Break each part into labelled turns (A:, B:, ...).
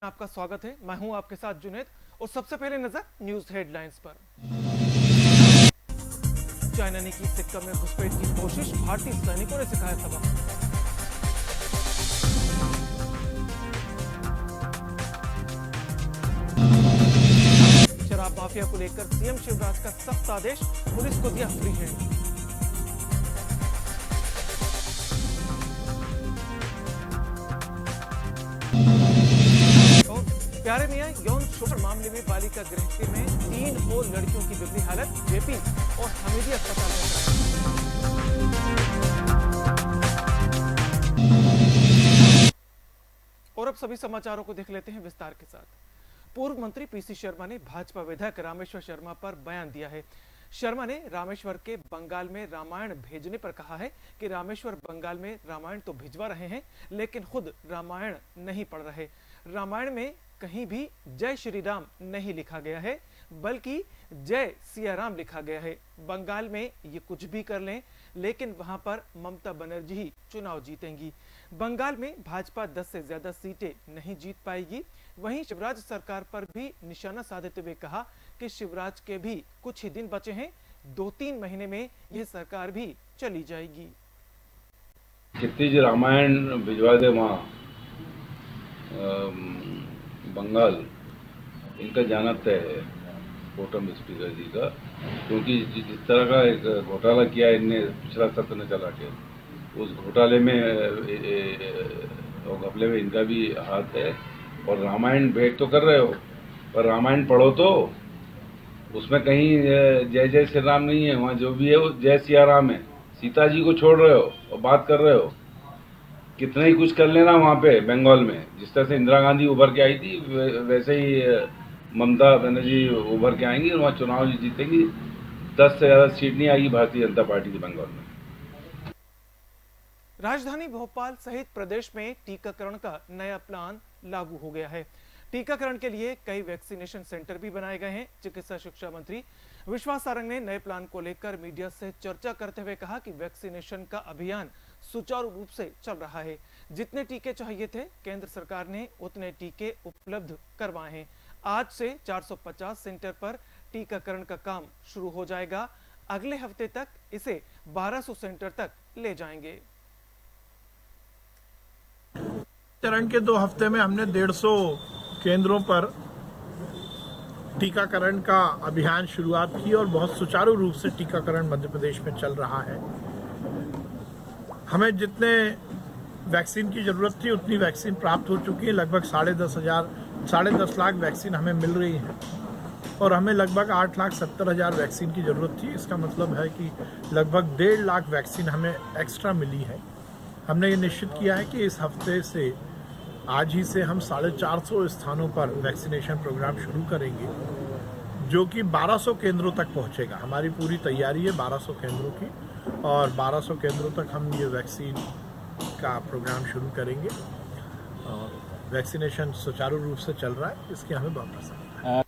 A: आपका स्वागत है। मैं हूं आपके साथ जुनेद और सबसे पहले नजर न्यूज हेडलाइंस पर। चाइना ने की सिक्किम में घुसपैठ की कोशिश, भारतीय सैनिकों ने सिखाया सबक। शराब माफिया को लेकर सीएम शिवराज का सख्त आदेश, पुलिस को दिया फ्री हैंड। प्यारे मियां यौन शोषण मामले में बालिका गृह में 3 और लड़कियों की बिगड़ी हालत, जेपी और हमीदी अस्पताल में कराया। और अब सभी समाचारों को देख लेते हैं विस्तार के साथ। पूर्व मंत्री पीसी शर्मा ने भाजपा विधायक रामेश्वर शर्मा पर बयान दिया है। शर्मा ने रामेश्वर के बंगाल में रामायण भेजने पर कहा है कि रामेश्वर बंगाल में रामायण तो भिजवा रहे हैं, लेकिन खुद रामायण नहीं पढ़ रहे। रामायण में कहीं भी जय श्री राम नहीं लिखा गया है, बल्कि जय सिया राम लिखा गया है। बंगाल में ये कुछ भी कर लें, लेकिन वहां पर ममता बनर्जी ही चुनाव जीतेंगी। बंगाल में भाजपा 10 से ज्यादा सीटें नहीं जीत पाएगी। वहीं शिवराज सरकार पर भी निशाना साधते हुए कहा कि शिवराज के भी कुछ ही दिन बचे हैं, 2-3 महीने में यह सरकार भी चली जाएगी।
B: क्षितिज रामायण भिजवा दे वहाँ बंगाल, इनका जाना तय है कोटम स्पीकर जी का, क्योंकि जिस तरह का एक घोटाला किया इनने पिछला सत्र में चला के, उस घोटाले में और घपले में इनका भी हाथ है। और रामायण भेंट तो कर रहे हो, पर रामायण पढ़ो तो उसमें कहीं जय जय श्री राम नहीं है। वहाँ जो भी है वो जय सिया राम है। सीता जी को छोड़ रहे हो और बात कर रहे हो। कितना ही कुछ कर लेना वहाँ पे बंगाल में, जिस तरह से इंदिरा गांधी उभर के आई थी वैसे ही ममता बनर्जी उभर के आएंगी और वहाँ चुनाव जीतेंगी। 10 से ज़्यादा सीट नहीं आएगी भारतीय जनता पार्टी की बंगाल में।
A: राजधानी भोपाल सहित प्रदेश में टीकाकरण का नया प्लान लागू हो गया है। टीकाकरण के लिए कई वैक्सीनेशन सेंटर भी बनाए गए हैं। चिकित्सा शिक्षा मंत्री विश्वास सारंग ने नए प्लान को लेकर मीडिया से चर्चा करते हुए कहा कि वैक्सीनेशन का अभियान सुचारू रूप से चल रहा है। जितने टीके चाहिए थे, केंद्र सरकार ने उतने टीके उपलब्ध करवाए हैं। आज से 450 सेंटर पर टीकाकरण का काम शुरू हो जाएगा। अगले हफ्ते तक इसे 1200 सेंटर तक ले जाएंगे।
C: चरण के 2 हफ्ते में हमने 150 केंद्रों पर टीकाकरण का अभियान शुरुआत की और बहुत सुचारू रूप से टीकाकरण मध्य प्रदेश में चल रहा है। हमें जितने वैक्सीन की जरूरत थी उतनी वैक्सीन प्राप्त हो चुकी है। लगभग 10.5 लाख वैक्सीन हमें मिल रही है और हमें लगभग 8,70,000 वैक्सीन की जरूरत थी। इसका मतलब है कि लगभग 1.5 लाख वैक्सीन हमें एक्स्ट्रा मिली है। हमने ये निश्चित किया है कि इस हफ्ते से, आज ही से हम 450 स्थानों पर वैक्सीनेशन प्रोग्राम शुरू करेंगे, जो कि 1200 केंद्रों तक पहुंचेगा। हमारी पूरी तैयारी है 1200 केंद्रों की, और 1200 केंद्रों तक हम ये वैक्सीन का प्रोग्राम शुरू करेंगे। और वैक्सीनेशन सुचारू रूप से चल रहा है, इसकी हमें बहुत पसंद है।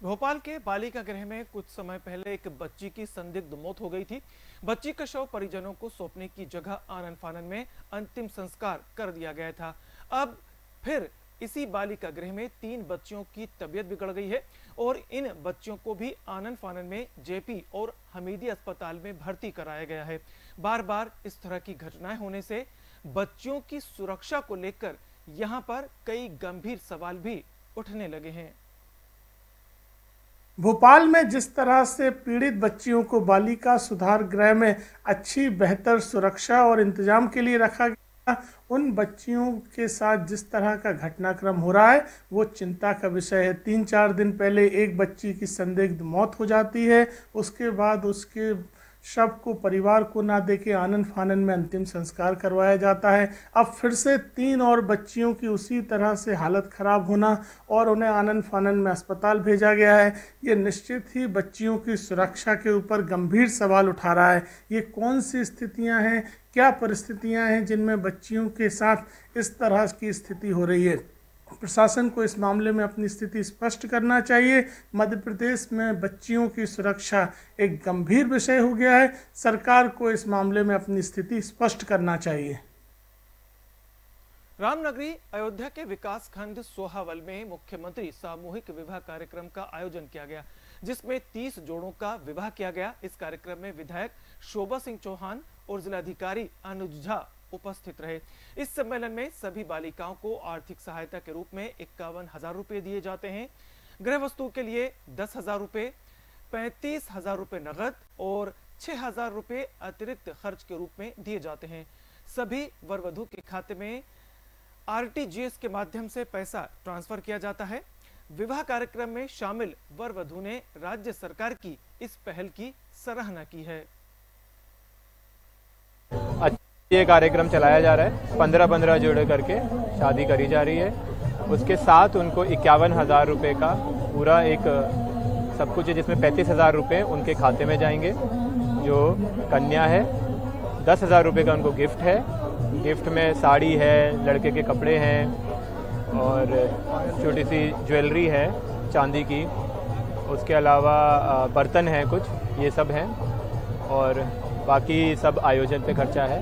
A: भोपाल के बालिका गृह में कुछ समय पहले एक बच्ची की संदिग्ध मौत हो गई थी। बच्ची का शव परिजनों को सौंपने की जगह आनन फानन में अंतिम संस्कार कर दिया गया था। अब फिर इसी बालिका गृह में 3 बच्चियों की तबीयत बिगड़ गई है और इन बच्चियों को भी आनन फानन में जेपी और हमीदी अस्पताल में भर्ती कराया गया है। बार बार इस तरह की घटनाएं होने से बच्चियों की सुरक्षा को लेकर यहां पर कई गंभीर सवाल भी उठने लगे हैं।
D: भोपाल में जिस तरह से पीड़ित बच्चियों को बालिका सुधार गृह में अच्छी बेहतर सुरक्षा और इंतजाम के लिए रखा गया, उन बच्चियों के साथ जिस तरह का घटनाक्रम हो रहा है वो चिंता का विषय है। 3-4 दिन पहले एक बच्ची की संदिग्ध मौत हो जाती है, उसके बाद उसके शव को परिवार को ना देके आनन फानन में अंतिम संस्कार करवाया जाता है। अब फिर से 3 और बच्चियों की उसी तरह से हालत खराब होना और उन्हें आनन फानन में अस्पताल भेजा गया है, ये निश्चित ही बच्चियों की सुरक्षा के ऊपर गंभीर सवाल उठा रहा है। ये कौन सी स्थितियां हैं, क्या परिस्थितियां हैं जिनमें बच्चियों के साथ इस तरह की स्थिति हो रही है। प्रशासन को इस मामले में अपनी स्थिति स्पष्ट करना चाहिए। मध्य प्रदेश में बच्चियों की सुरक्षा एक गंभीर विषय हो गया है। सरकार को इस मामले में अपनी स्थिति स्पष्ट करना चाहिए।
A: रामनगरी अयोध्या के विकास खंड सोहावल में मुख्यमंत्री सामूहिक विवाह कार्यक्रम का आयोजन किया गया, जिसमें 30 जोड़ों का विवाह किया गया। इस कार्यक्रम में विधायक शोभा सिंह चौहान और जिलाधिकारी अनुज झा उपस्थित रहे। इस सम्मेलन में सभी बालिकाओं को आर्थिक सहायता के रूप में 51,000 रुपए दिए जाते हैं। गृह वस्तु के लिए 10,000 रुपए, 35,000 रुपए नगद और 6,000 रुपए अतिरिक्त खर्च के रूप में दिए जाते हैं। सभी वर वधू के खाते में आरटीजीएस के माध्यम से पैसा ट्रांसफर किया जाता है। विवाह कार्यक्रम में शामिल वर वधू ने राज्य सरकार की इस पहल की सराहना की है।
E: ये कार्यक्रम चलाया जा रहा है, 15-15 जोड़े करके शादी करी जा रही है। उसके साथ उनको 51,000 रुपए का पूरा एक सब कुछ है, जिसमें 35,000 रुपए उनके खाते में जाएंगे जो कन्या है। 10,000 रुपए का उनको गिफ्ट है। गिफ्ट में साड़ी है, लड़के के कपड़े हैं और छोटी सी ज्वेलरी है चांदी की। उसके अलावा बर्तन है कुछ, ये सब हैं और बाकी सब आयोजन पे खर्चा है,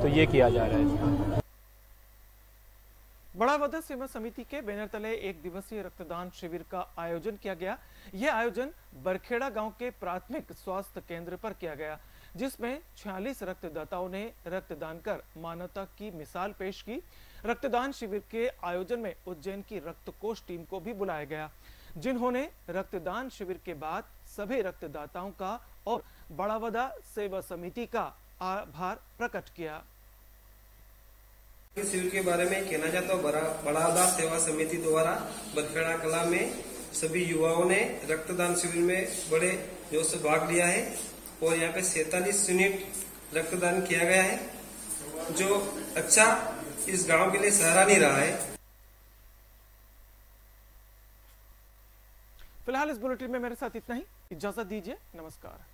E: तो ये किया जा रहा है।
A: बड़ावदा सेवा समिति के बैनर तले 1 दिवसीय रक्तदान शिविर का आयोजन किया गया। यह आयोजन बरखेड़ा गांव के प्राथमिक स्वास्थ्य केंद्र पर किया गया, जिसमें 46 रक्तदाताओं ने रक्तदान कर मानवता की मिसाल पेश की। रक्तदान शिविर के आयोजन में उज्जैन की रक्तकोष टीम को भी बुलाया गया, जिन्होंने रक्तदान शिविर के बाद सभी रक्तदाताओं का और बड़ावदा सेवा समिति का आभार प्रकट किया।
F: शिविर के बारे में कहना चाहता हूँ। बड़ावदा सेवा समिति द्वारा बरखेड़ा कला में सभी युवाओं ने रक्तदान शिविर में बड़े जोश से भाग लिया है और यहाँ पे 47 यूनिट रक्तदान किया गया है, जो अच्छा इस गांव के लिए सराहनीय रहा है।
A: फिलहाल इस बुलेटिन में मेरे साथ इतना ही। इजाजत दीजिए, नमस्कार।